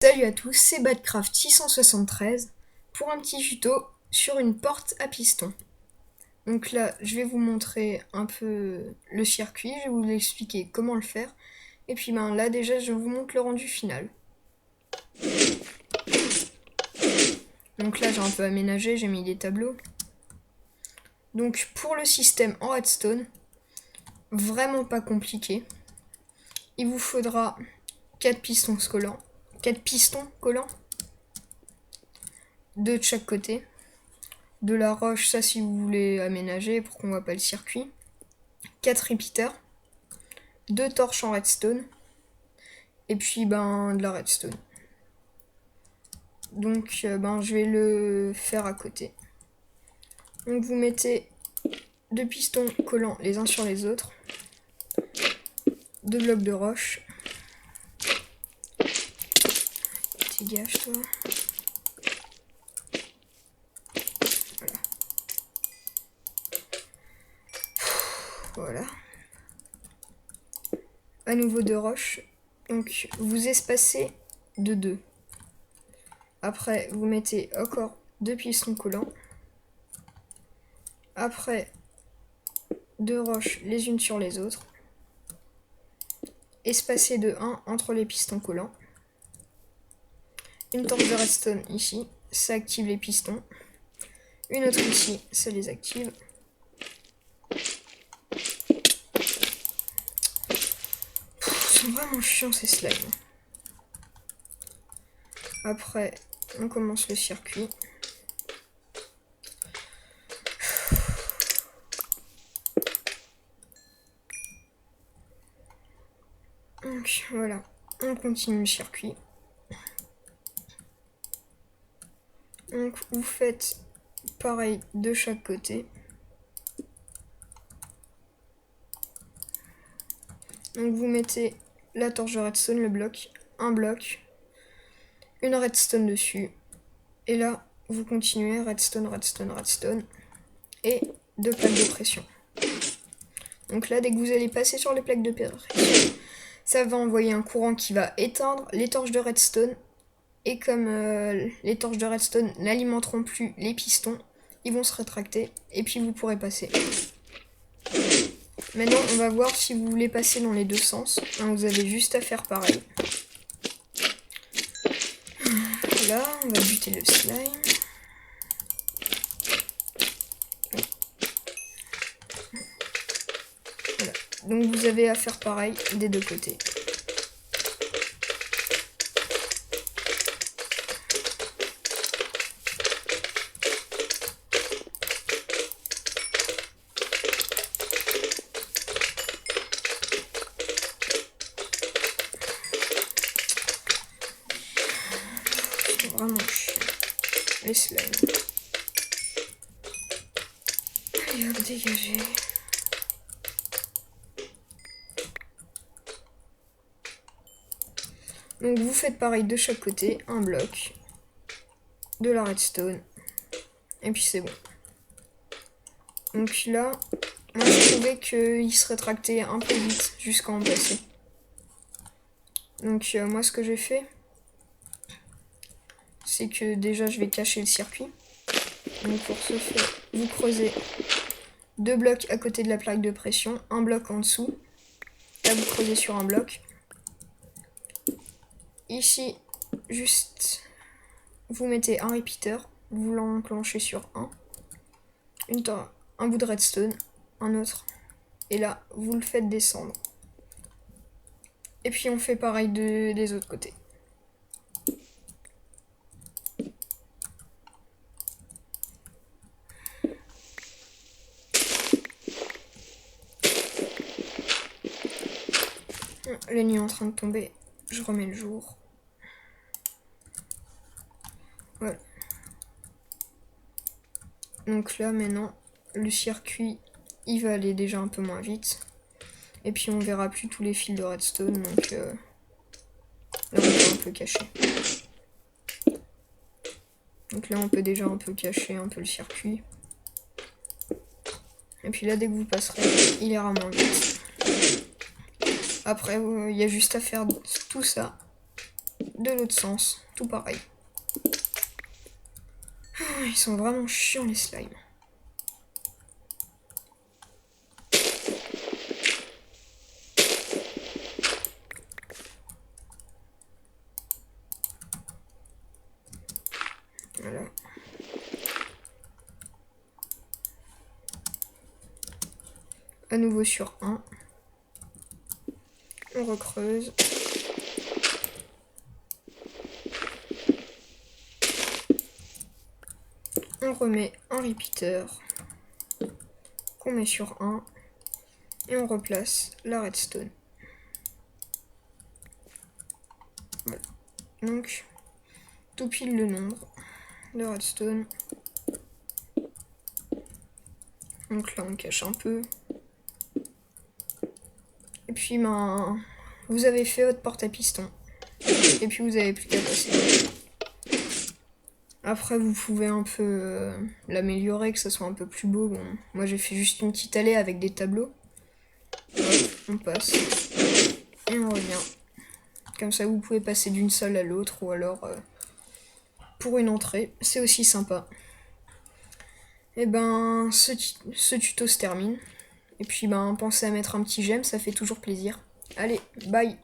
Salut à tous, c'est Badcraft 673 pour un petit tuto sur une porte à piston. Donc là, je vais vous montrer un peu le circuit, je vais vous expliquer comment le faire. Et puis là déjà, je vous montre le rendu final. Donc là, j'ai un peu aménagé, j'ai mis des tableaux. Donc pour le système en redstone, vraiment pas compliqué. Il vous faudra 4 pistons collants. 2 de chaque côté. De la roche, ça si vous voulez aménager pour qu'on voit pas le circuit. 4 repeaters. 2 torches en redstone. Et puis de la redstone. Donc je vais le faire à côté. Donc vous mettez 2 pistons collants les uns sur les autres. 2 blocs de roche. Dégage toi. Voilà. Voilà. À nouveau 2 roches. Donc vous espacez de 2. Après vous mettez encore 2 pistons collants. Après 2 roches les unes sur les autres. Espacez de 1 entre les pistons collants. Une torche de redstone ici, ça active les pistons. Une autre ici, ça les active. Ils sont vraiment chiants ces slimes. Après, on commence le circuit. Donc voilà, on continue le circuit. Donc vous faites pareil de chaque côté. Donc vous mettez la torche de redstone, le bloc, un bloc, une redstone dessus. Et là, vous continuez redstone, redstone, redstone. Et 2 plaques de pression. Donc là, dès que vous allez passer sur les plaques de pression, ça va envoyer un courant qui va éteindre les torches de redstone. Et comme les torches de redstone n'alimenteront plus les pistons, ils vont se rétracter et puis vous pourrez passer. Maintenant, on va voir si vous voulez passer dans les deux sens. Vous avez juste à faire pareil. Là, on va buter le slime. Voilà. Donc vous avez à faire pareil des deux côtés. Vraiment chiant. Les slimes. Allez hop, dégagez. Donc vous faites pareil de chaque côté, un bloc, de la redstone, et puis c'est bon. Donc là, moi je trouvais qu'il se rétractait un peu vite jusqu'à en passer. Donc moi ce que j'ai fait, c'est que déjà je vais cacher le circuit. Donc pour ce faire, vous creusez 2 blocs à côté de la plaque de pression, un bloc en dessous. Là vous creusez sur un bloc. Ici, juste, vous mettez un repeater, vous l'enclenchez sur un bout de redstone, un autre, et là, vous le faites descendre. Et puis on fait pareil des autres côtés. La nuit est en train de tomber, je remets le jour. Voilà. Donc là maintenant, le circuit, il va aller déjà un peu moins vite. Et puis on verra plus tous les fils de redstone, donc là on peut un peu cacher. Donc là on peut déjà un peu cacher un peu le circuit. Et puis là dès que vous passerez, il ira moins vite. Après il y a juste à faire tout ça. de l'autre sens, tout pareil. Ils sont vraiment chiants les slimes. Voilà. À nouveau sur 1. On recreuse. On remet un repeater qu'on met sur 1 et on replace la redstone. Voilà. Donc, tout pile le nombre de redstone. Donc là on cache un peu. Et puis ben, vous avez fait votre porte à piston. Et puis vous avez plus qu'à passer. Après vous pouvez un peu l'améliorer, que ça soit un peu plus beau. Bon, moi j'ai fait juste une petite allée avec des tableaux. Hop, on passe. Et on revient. Comme ça vous pouvez passer d'une salle à l'autre ou alors pour une entrée. C'est aussi sympa. Et ben ce tuto se termine. Et puis ben pensez à mettre un petit j'aime, ça fait toujours plaisir. Allez, bye!